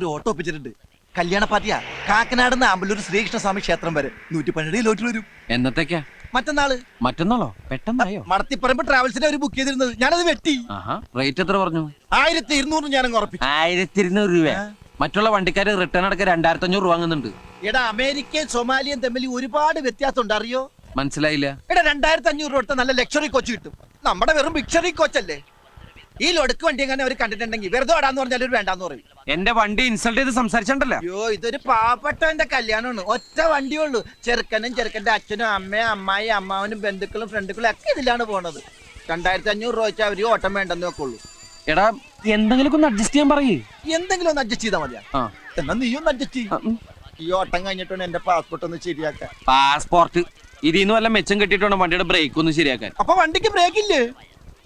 ഒരു ഓട്ടോ ഒപ്പിച്ചിട്ടുണ്ട്. കല്യാണ പാർട്ടിയാ. കാക്കനാട് ആമ്പലൂർ ശ്രീകൃഷ്ണസ്വാമി ക്ഷേത്രം വരെ 112 കിലോമീറ്റർ വരും. എന്നത്തേക്കാ? മറ്റന്നാളോ? പെട്ടെന്നായോ? മടത്തിപ്പറമ്പ് ട്രാവൽസിനെ ഒരു ബുക്ക് ചെയ്തിരുന്നത്, ഞാനത് വെട്ടി. റേറ്റ് എത്ര പറഞ്ഞു? 1200 ഞാനങ്ങ് ഉറപ്പിച്ചു. 1200 രൂപ. മറ്റുള്ള വണ്ടിക്കാര് റിട്ടേൺ അടക്കം 2500 രൂപ വാങ്ങുന്നുണ്ട്. എടാ, അമേരിക്കയും സൊമാലിയും തമ്മിൽ ഒരുപാട് വ്യത്യാസം ഉണ്ട്, അറിയോ? മനസ്സിലായില്ല. എടാ, 2500 രൂപ നല്ല ലക്ഷറി കോച്ച് കിട്ടും. നമ്മുടെ വെറും ബിക്ഷറി കോച്ചല്ലേ. ഈ ലൊടുക്ക് വണ്ടി എങ്ങനെ അവർ കണ്ടിട്ടുണ്ടെങ്കിൽ വെറുതെ ഓടാന്ന് പറഞ്ഞാൽ ഒരു വേണ്ടാന്ന് പറയും. എന്റെ വണ്ടി ഇൻസൾട്ട് ചെയ്ത് സംസാരിച്ചിട്ടുണ്ടല്ലോ. അയ്യോ, ഇതൊരു പാവപ്പെട്ടവന്റെ കല്യാണമാണ്. ഒറ്റ വണ്ടിയുള്ളൂ. ചെറുക്കനും ചെറുക്കന്റെ അച്ഛനും അമ്മയും അമ്മായി അമ്മാവനും ബന്ധുക്കളും ഫ്രണ്ടുക്കളും ഒക്കെ ഇതിലാണ് പോണത്. 2500 രൂപ വെച്ചാൽ അവര് ഓട്ടം വേണ്ടെന്ന് വെക്കുള്ളൂ. എടാ, എന്തെങ്കിലും ഒന്ന് അഡ്ജസ്റ്റ് ചെയ്യാൻ പറയേ. എന്തെങ്കിലും ഒന്ന് അഡ്ജസ്റ്റ് ചെയ്താൽ മതിയാ. എന്നാ നീ ഒന്ന് അഡ്ജസ്റ്റ് ചെയ്യും. ഈ ഓട്ടം കഴിഞ്ഞിട്ടാണ് എന്റെ പാസ്പോർട്ട് ഒന്ന് ശരിയാക്കാൻ. പാസ്പോർട്ട് ഇതിന്ന് വല്ല മെച്ചം കെട്ടിട്ട് വണ്ടിയുടെ ബ്രേക്ക് ഒന്ന് ശരിയാക്കാൻ. അപ്പൊ വണ്ടിക്ക് ബ്രേക്ക് ഇല്ലേ?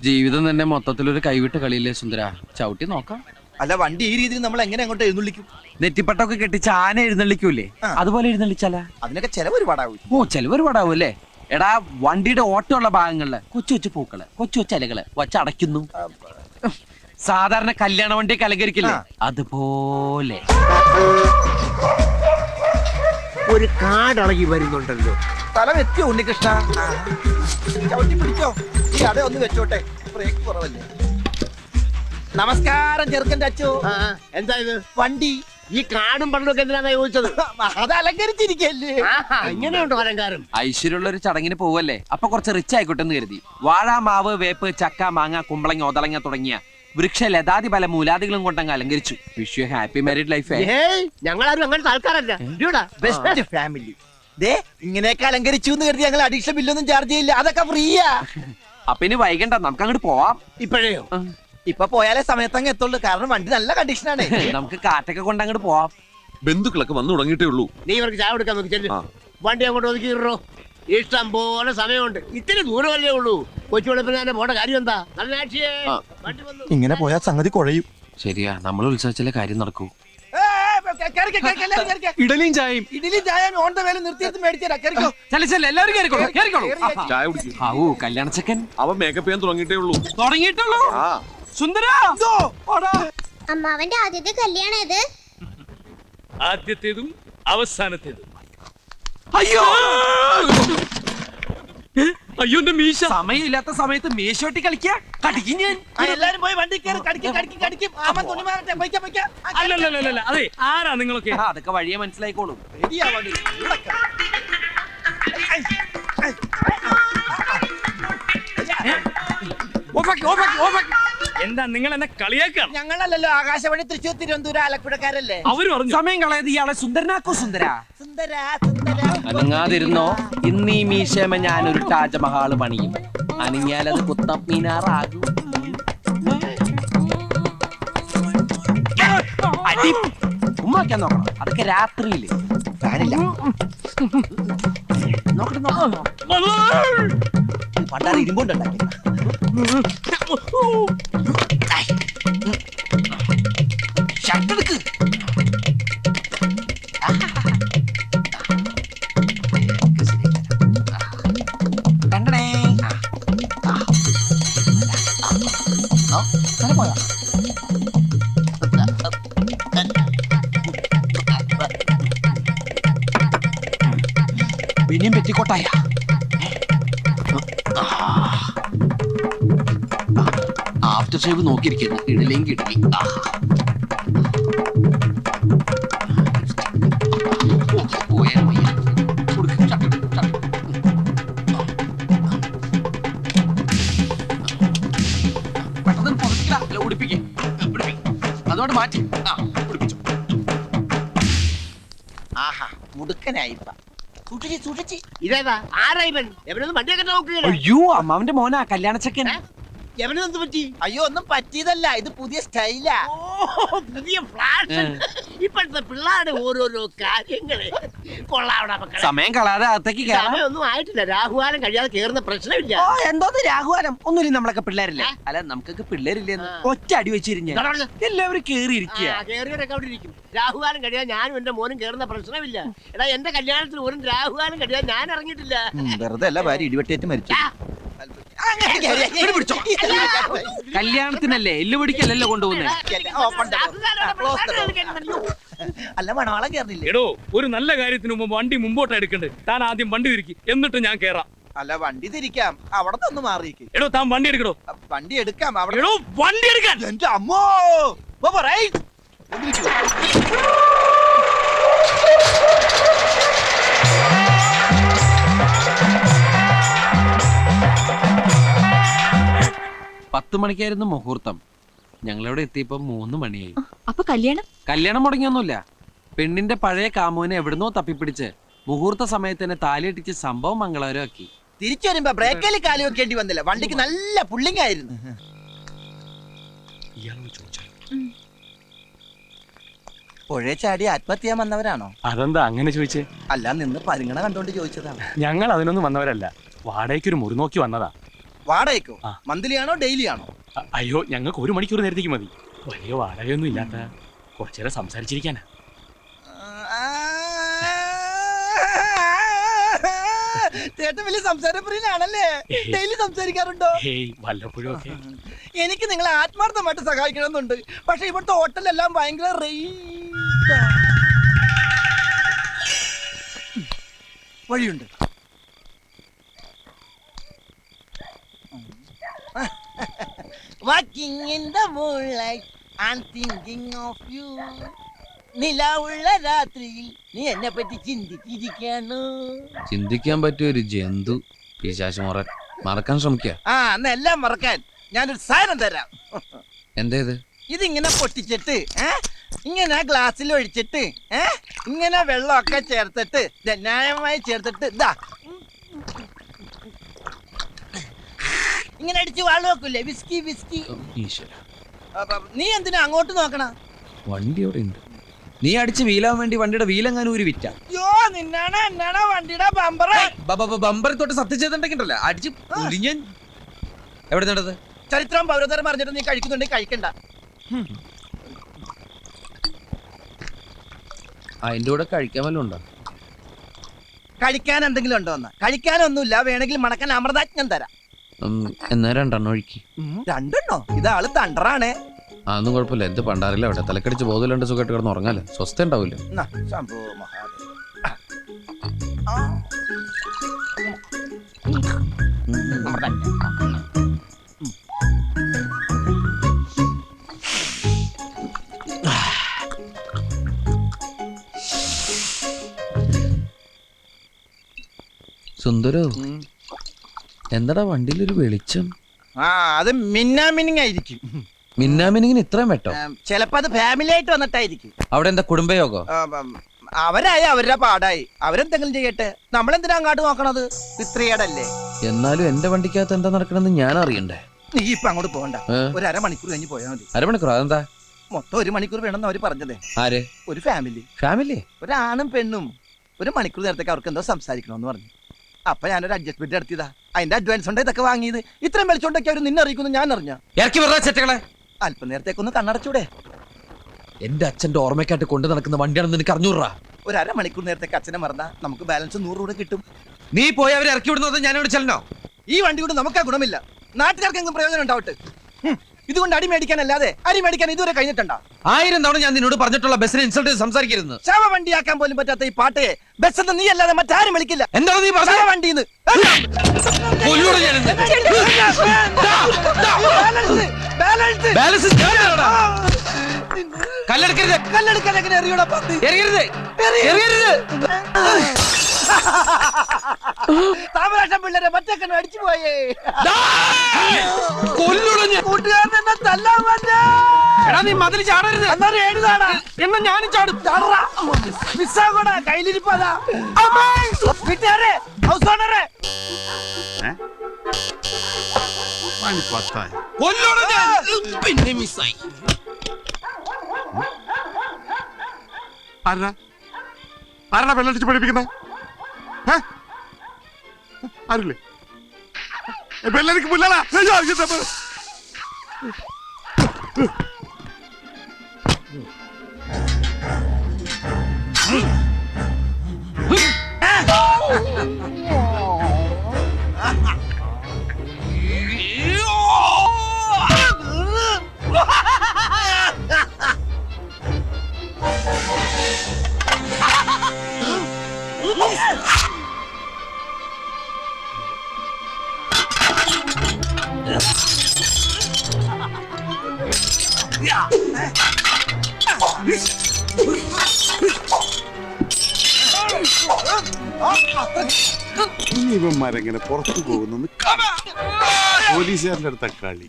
ജീവിതം തന്നെ മൊത്തത്തിലൊരു കൈവിട്ട കളിയില്ലേ സുന്ദര. ചവിട്ടി നോക്കാം. അല്ല, വണ്ടി ഈ രീതിയിൽ നമ്മൾ എങ്ങനെ അങ്ങോട്ട് എഴുന്നള്ളിക്കും? നെറ്റിപ്പട്ടൊക്കെ കെട്ടിച്ച് ആന എഴുന്നള്ളിക്കൂലേ, അതുപോലെ എഴുന്നള്ളിച്ചാലാ? അതിനൊക്കെ ചെലവ് ഒരുപാടാവും. ചെലവ് ഒരുപാടാവും അല്ലേ? എടാ, വണ്ടിയുടെ ഓട്ടമുള്ള ഭാഗങ്ങളില് കൊച്ചു കൊച്ചു പൂക്കള്, കൊച്ചു കൊച്ചു ഇലകള് വച്ചടയ്ക്കുന്നു. സാധാരണ കല്യാണ വണ്ടിയൊക്കെ അലങ്കരിക്കില്ലേ, അതുപോലെ ഒരു കാടളകി വരുന്നുണ്ടല്ലോ. സ്ഥലം എത്തിയോ ഉണ്ണികൃഷ്ണ? ചവിട്ടി പിടിച്ചോ. ഈ അട ഒന്ന് വെച്ചോട്ടെ, ബ്രേക്ക് കുറവല്ലേ. നമസ്കാരം ചെറുക്കന്റെ അച്ഛോ. എന്താ ഇത്? വണ്ടി. ഈ കാടും പണ്ടൊക്കെ എന്തിനാ ചോദിച്ചത്? അത് അലങ്കരിച്ചിരിക്കല്ലേ. ഇങ്ങനെയുണ്ടോ അലങ്കാരം? ഐശ്വര്യമുള്ള ഒരു ചടങ്ങിന് പോവല്ലേ, അപ്പൊ കുറച്ച് റിച്ച് ആയിക്കോട്ടെ എന്ന് കരുതി. വാഴ, മാവ്, വേപ്പ്, ചക്ക, മാങ്ങ, കുമ്പളങ്ങ, ഒതളങ്ങ തുടങ്ങിയ വൃക്ഷ ലതാതി പല മൂലാദികളും കൊണ്ടങ്ങ് അലങ്കരിച്ചു. Wish you happy married life. ഞങ്ങളാരും അങ്ങനത്തെ ആൾക്കാരല്ല. Best family. ദേ, ഇങ്ങനെയൊക്കെ അലങ്കരിച്ചു എന്ന് കരുതി ഞങ്ങൾ അഡീഷണൽ ബില്ലൊന്നും ചാർജ് ചെയ്യില്ല. അതൊക്കെ ഫ്രീയാ. അപ്പൊ ഇനി വൈകണ്ട, നമുക്ക് അങ്ങോട്ട് പോവാം. ഇപ്പോഴേയോ? ഇപ്പൊ പോയാലേ സമയത്തങ്ങ് എത്തുള്ളൂ. കാരണം വണ്ടി നല്ല കണ്ടീഷനാണ്. നമുക്ക് കാറ്റൊക്കെ കൊണ്ട് അങ്ങോട്ട് പോവാം. ബന്ധുക്കളൊക്കെ വന്നു തുടങ്ങിയിട്ടേ ഉള്ളൂ. നീ ഇവർക്ക് ചായ കൊടുക്കാൻ നോക്കി ചെല്ലു. വണ്ടി അങ്ങോട്ട് ഒതുക്കിയിട്ടോ. ഇഷ്ടം പോലെ സമയമുണ്ട്. ഇത്തിരി ദൂരമല്ലേ ഉള്ളൂ. കൊച്ചു വെളുപ്പിനെ പോണ്ട കാര്യം എന്താ? നല്ല ഇങ്ങനെ പോയാൽ സംഗതി കുഴയും. ശരിയാ, നമ്മൾ ഉത്സവിച്ചാലേ കാര്യം നടക്കൂ. ഇഡലിയും ചായയും ഓൺ ദ വേല നിർത്തിയെടുത്ത് മേടിച്ചേരാ. എല്ലാവരും ചായ കുടിക്കും. കല്യാണ ചെക്കൻ അവൻ മേക്കപ്പ് ചെയ്യാൻ തുടങ്ങിയിട്ടേ ഉള്ളൂ. തുടങ്ങിയിട്ടുള്ളൂ. സുന്ദര, അമ്മാവന്റെ ആദ്യത്തെ കല്യാണം ഇത്. ആദ്യത്തേതും അവസാനത്തേതും. അയ്യോ അയ്യോ, എന്റെ മീശ. സമയമില്ലാത്ത സമയത്ത് മീശോട്ടി കളിക്കാ. കടിക്കും ഞാൻ. എല്ലാരും പോയി വണ്ടി കയറി കടിക്കും. അല്ലല്ല, അതെ, ആരാ നിങ്ങളൊക്കെ? അതൊക്കെ വഴിയെ മനസ്സിലായിക്കോളും. എന്താ നിങ്ങൾ എന്നെ കളിയാക്കാണ്? ഞങ്ങളല്ലല്ലോ, ആകാശവാണി തൃശ്ശൂർ തിരുവനന്തപുരം ആലപ്പുഴക്കാരല്ലേ. അവര് പറഞ്ഞു സമയം കളയത് ഇയാളെ സുന്ദരനാക്കോ. സുന്ദര സുന്ദര അനങ്ങാതിരുന്നോ. ഇന്ന് ഈ മീശമ ഞാനൊരു താജ്മഹാള് പണിയും. അനങ്ങിയാലത് കുത്തം മീനാറാകും. ഉമ്മാക്കാൻ നോക്കണം, അതൊക്കെ രാത്രിയില്. ഫാനില്ല. പണ്ടാറ് ഇരുമ്പുണ്ടാക്കി. ഷർട്ടെടുക്ക്. കണ്ടടേ. പോയാ പിന്നെയും പെറ്റിക്കോട്ടായ. After shave നോക്കിയിരിക്കുന്നു. ഇടലെങ്കിൽ ഇടലി. പെട്ടെന്ന് പൊതിക്കില്ല, ഉടുപ്പിക്കും. അതോട് മാറ്റി ഉടുപ്പിച്ചു. ആഹാ, മുടുക്കനായിപ്പ. സൂക്ഷിച്ച്. ഇതേതാ? ആരാ ഇവൻ? എവനൊന്നും വണ്ടിയൊക്കെ നോക്കുകയാണ്. അയ്യോ, അമ്മാവന്റെ മോനാ കല്യാണ ചെക്കൻ. എവനെന്ത് പറ്റി? അയ്യോ, ഒന്നും പറ്റിയതല്ല. ഇത് പുതിയ സ്റ്റൈലാ. പുതിയ ഫ്ലാഷ്. ഇപ്പോഴത്തെ പിള്ളേരുടെ ഓരോരോ കാര്യങ്ങള് കൊള്ളാവണ മക്കളെ. സമയം കളാതെ അകത്തേക്ക് കയറാം. സമയമൊന്നും ആയിട്ടില്ല. രാഹുകാലം കഴിയാതെ കേറുന്ന പ്രശ്നമില്ല. എന്തോന്ന് രാഘുവാനം? ഒന്നുമില്ല, നമ്മളൊക്കെ പിള്ളേരില്ലേ. അല്ല, നമുക്കൊക്കെ പിള്ളേരില്ലെന്ന് ഒറ്റ അടി വെച്ചിരിഞ്ഞ എല്ലാവരും കേറിയിരിക്കുക. കേറിയവരൊക്കെ അവിടെ ഇരിക്കും. രാഹുകാലം കഴിയാൻ ഞാനും എന്റെ മോനും കേറുന്ന പ്രശ്നമില്ല. എടാ, എന്റെ കല്യാണത്തിന് ഒരു രാഹുകാലം കഴിയാൻ ഞാൻ ഇറങ്ങിയിട്ടില്ല. വെറുതെ അല്ല, ഭാര്യ ഇടിവെട്ടേറ്റ് മരിച്ചു. കല്യാണത്തിനല്ലേ എല്ലു പിടിക്കല്ലല്ലോ കൊണ്ടുപോകുന്നേ. അല്ല മണവാളം കേറില്ലേ? എടോ, ഒരു നല്ല കാര്യത്തിന് മുമ്പ് വണ്ടി മുമ്പോട്ട് എടുക്കണ്ടേ? താൻ ആദ്യം വണ്ടി തിരിക്കി, എന്നിട്ട് ഞാൻ കേറാം. അല്ല വണ്ടി തിരിക്കാം, അവിടെ നിന്ന് മാറിയിക്ക്. എടോ, താൻ വണ്ടി എടുക്കടോ. വണ്ടി എടുക്കാം അവിടെ. എടോ, വണ്ടി എടുക്കാൻ. എന്റെ അമ്മോ പറയ്. 10 മണിക്കായിരുന്നു മുഹൂർത്തം. ഞങ്ങളിവിടെ എത്തിയപ്പോ 3 മണിയായി. അപ്പൊ കല്യാണം മുടങ്ങിയൊന്നുമില്ല. പെണ്ണിന്റെ പഴയ കാമുവിനെ എവിടുന്നോ തപ്പിപ്പിടിച്ച് മുഹൂർത്ത സമയത്ത് തന്നെ താലിയിട്ടിച്ച് സംഭവം മംഗളകരമാക്കി. തിരിച്ചു വരുമ്പോ ബ്രേക്കിൽ കാലി വെക്കേണ്ടി വന്നില്ല. വണ്ടിക്ക് നല്ല പുള്ളിങ് ആയിരുന്നു. പുഴയെ ചാടി ആത്മഹത്യ ചെയ്യാൻ വന്നവരാണോ? അതെന്താ അങ്ങനെ ചോദിച്ചേ? അല്ല, നിന്ന് പരിഗണന കണ്ടോണ്ട് ചോദിച്ചതാണ്. ഞങ്ങൾ അതിനൊന്നും വന്നവരല്ല, വാടകയ്ക്കൊരു മുറി നോക്കി വന്നതാ. വാടകയ്ക്കോ? മന്ത്ലി ആണോ ഡെയിലി ആണോ? അയ്യോ, ഞങ്ങൾക്ക് 1 മണിക്കൂർ നേരത്തേക്ക് മതി. വലിയ വാടകയൊന്നും ഇല്ലാത്ത കുറച്ചേരം സംസാരിച്ചിരിക്കാനാ. ചേട്ടൻ വലിയ സംസാരപ്രിയനാണല്ലേ? ഡെയിലി സംസാരിക്കാറുണ്ടോ? വല്ലപ്പോഴും ഒക്കെ. എനിക്ക് നിങ്ങളെ ആത്മാർത്ഥമായിട്ട് സഹായിക്കണമെന്നുണ്ട്. പക്ഷെ ഇവിടുത്തെ ഹോട്ടലെല്ലാം ഭയങ്കര വഴിയുണ്ട്. Walking in the moonlight, I'm thinking of you. നിലാവുള്ള രാത്രിയിൽ നീ എന്നെ പറ്റി ചിന്തിച്ചിരിക്കാണ്. ചിന്തിക്കാൻ പറ്റിയ ഒരു ജന്തു പിശാച് മറക്കാൻ ശ്രമിക്കുക. എല്ലാം മറക്കാൻ ഞാനൊരു സാധനം തരാം. എന്തേത്? ഇതിങ്ങനെ പൊട്ടിച്ചിട്ട് ഇങ്ങനെ ഗ്ലാസ്സിൽ ഒഴിച്ചിട്ട് ഇങ്ങനെ വെള്ളമൊക്കെ ചേർത്തിട്ട് ന്യായമായി ചേർത്തിട്ട് ഇതാ ഇങ്ങനെ അടിച്ച് വാള് വെക്കൂലേ? Whisky whisky. നീ എന്തിനാ അങ്ങോട്ട് നോക്കണ? വണ്ടി അവിടെ ഉണ്ട്. നീ അടിച്ച് വീലാൻ വേണ്ടി വണ്ടിയുടെ വീലെങ്ങാനും ഒരു വിറ്റ. നിന്നാണ് എന്നാണ് വണ്ടിയുടെ ബമ്പർ ബമ്പർ തൊട്ട് സത്യം ചെയ്തിട്ടുണ്ടല്ലോ അടിച്ച് ഞാൻ. എവിടെ നടന്നത്? ചരിത്രം പൗരതരം പറഞ്ഞിട്ട് നീ കഴിക്കുന്നുണ്ടെങ്കിൽ കഴിക്കണ്ട. അതിന്റെ കൂടെ കഴിക്കാൻ വല്ലതും ഉണ്ടോ? കഴിക്കാൻ എന്തെങ്കിലും ഉണ്ടോ? കഴിക്കാനൊന്നുമില്ല. വേണമെങ്കിൽ മണക്കാൻ അമൃതാജ്ഞം തരാം. എന്നാ 2 ഒഴിക്ക്. 2 ഇതാള് തണ്ടറാണേ. അതൊന്നും കുഴപ്പമില്ല. എന്ത് പണ്ടാറില്ല അവിടെ. തലക്കടിച്ച് ബോധമില്ലാണ്ട് സുഖമായിട്ട് കിടന്ന് ഉറങ്ങാലോ. സ്വസ്ഥ ഉണ്ടാവില്ല. സുന്ദരോ, എന്താടാ വണ്ടിയിലൊരു വെളിച്ചം? അത് മിന്നാമിനിങ് ആയിരിക്കും. മിന്നാമിനിങ്ങിന് ഇത്രയും വെട്ടോ? ചിലപ്പോ അത് ഫാമിലി ആയിട്ട് വന്നിട്ടായിരിക്കും. അവിടെ എന്താ കുടുംബയോഗോ? അവരായി അവരുടെ പാടായി. അവരെന്തെങ്കിലും ചെയ്യട്ടെ. നമ്മളെന്തിനാ അങ്ങോട്ട് നോക്കണത്? സ്ത്രീയടല്ലേ? എന്നാലും എന്റെ വണ്ടിക്കകത്ത് എന്താ നടക്കണെന്ന് ഞാൻ അറിയണ്ടേ? നീ ഇപ്പൊ അങ്ങോട്ട് പോകണ്ട. ഒരു 1/2 മണിക്കൂർ കഴിഞ്ഞ് പോയാൽ മതി. 1/2 മണിക്കൂർ? അതെന്താ? മൊത്തം 1 മണിക്കൂർ വേണമെന്ന് അവര് പറഞ്ഞതേ. ആര്? ഒരു ഫാമിലി. ഒരാണും പെണ്ണും 1 മണിക്കൂർ നേരത്തേക്ക് അവർക്ക് എന്തോ സംസാരിക്കണമെന്ന് പറഞ്ഞു. അപ്പൊ ഞാനൊരു അഡ്ജസ്റ്റ്മെന്റ് നടത്തിയതാ. അതിന്റെ അഡ്വാൻസ് ഉണ്ട് ഇതൊക്കെ വാങ്ങിയത്. ഇത്രയും വിളിച്ചോണ്ടൊക്കെ അവർ നിന്നെ അറിയിക്കുന്നു ഞാൻ അറിഞ്ഞ. അല്പം നേരത്തേക്കൊന്ന് കണ്ണടച്ചൂടെ? എന്റെ അച്ഛന്റെ ഓർമ്മയ്ക്കായിട്ട് കൊണ്ടു നടക്കുന്ന വണ്ടിയാണെന്ന് നിനക്ക് അറിഞ്ഞൂറാ. ഒരു 1/2 മണിക്കൂർ നേരത്തേക്ക് അച്ഛനെ മറന്നാ നമുക്ക് ബാലൻസ് 100 രൂപ കിട്ടും. നീ പോയി അവരെ ഇറക്കി വിടുന്നത് ഞാൻ ഇവിടെ ചെല്ലണോ? ഈ വണ്ടി കൊണ്ട് നമുക്ക് ഗുണമില്ല. നാട്ടുകാർക്കെങ്കിലും പ്രയോജനം ഉണ്ടാവട്ടെ. ഇതുകൊണ്ട് അടി മേടിക്കാനല്ലാതെ അരി മേടിക്കാൻ ഇതുവരെ കഴിഞ്ഞിട്ടുണ്ടോ? 1000 തവണ ഞാൻ നിന്നോട് പറഞ്ഞിട്ടുള്ള ബസ്സിനെ ഇൻസൾട്ട് ചെയ്ത് സംസാരിക്കരുത്. ശവ വണ്ടിയാക്കാൻ പോലും പറ്റാത്ത ഈ പാട്ടയെ ബസ് എന്ന് നീ അല്ലാതെ മറ്റാരും വിളിക്കില്ല. എന്താണ് നീ പറഞ്ഞ? വണ്ടിന്ന് കല്ലെടുക്കാൻ എങ്ങനെ എറിയൂടാ? താമരാശം പിള്ളേരെ മറ്റേ അടിച്ചു പോയേ. കൂട്ടുകാരൻ എന്നെ തല്ലാൻ പറ്റാ. നീ മതിൽ ചാടരുത്. എന്നാ ഞാനും ചാടും. മിസ്സാകൂടാ. കയ്യിലിരിപ്പതാ. വീട്ടുകാരെ, ഹൗസ് ഓണറെ, പിന്നെ മിസ്സായി. ആരാ വെള്ളടിച്ച് പഠിപ്പിക്കുന്നത്? ആരില്ലേ? വെള്ളടിക്ക് പുല്ലാടാ. ഇവന്മാരെങ്ങനെ പുറത്തു പോകുന്നു പോലീസുകാരുടെ അടുത്ത കളി.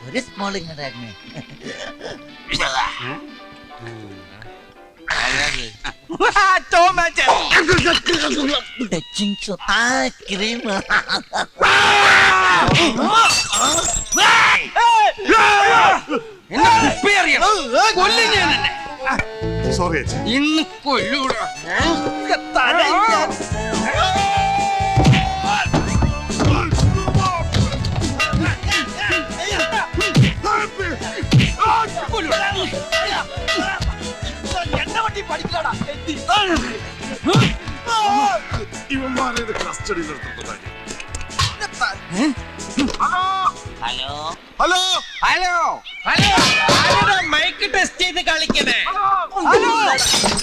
ഒരു സ്മോൾ ഇങ്ങോട്ടായിരുന്നു. സോറി അച്ഛാ. ഇന്ന് കൊല്ലൂടാ. ഇവന്മാരെ കസ്റ്റഡിയിൽ എടുത്തിട്ടുണ്ടായി. ഹലോ ഹലോ ഹലോ ഹലോ ആരാ മൈക്ക് ടെസ്റ്റ് ചെയ്ത് കളിക്കണേ?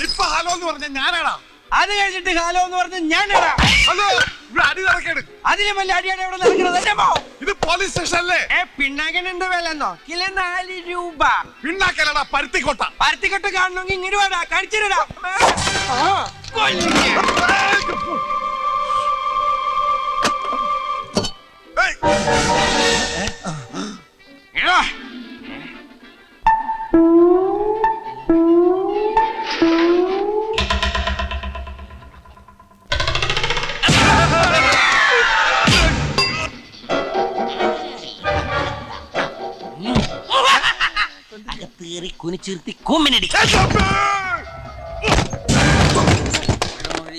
ഇപ്പൊ ഹലോ എന്ന് പറഞ്ഞ ഞാനാടാ. അത് കഴിഞ്ഞിട്ട് ഹലോ എന്ന് പറഞ്ഞ ഞാനാടാ. ഹലോ ഇവിടെ അടി നടക്കേട്. അതിലും വലിയ അടിയാണ് ഇവിടെ നടക്കുന്നത്. ഇത് പോലീസ് സ്റ്റേഷൻ അല്ലേ? പിണ്ണാക്കിന് എന്ത് വില എന്നോ? കിലോ 4 രൂപ. പിണ്ണാക്കലടാ പരുത്തിക്കോട്ട. പരുത്തിക്കൊട്ട് കാണണമെങ്കിൽ ഇങ്ങനെ വേടാ കഴിച്ചിടാ. അകത്തേറി കുനിച്ചിരുത്തി കൂമ്പിനടി.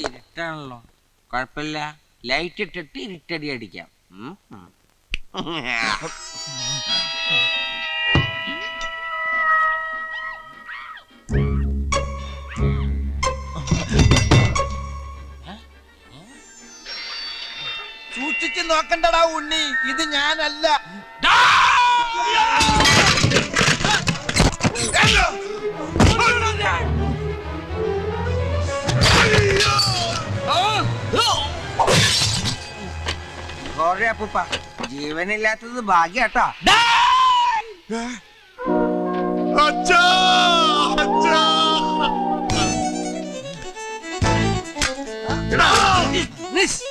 ഇരുട്ടാണല്ലോ, കുഴപ്പമില്ല. ലൈറ്റ് ഇട്ടിട്ട് ഇരുട്ടടി അടിക്കാം. സൂക്ഷിച്ച് നോക്കണ്ടടാ ഉണ്ണി, ഇത് ഞാനല്ല. ജീവനില്ലാത്തത് ഭാഗ്യാട്ടോ. അച്ഛാ അച്ഛാ. നിസ്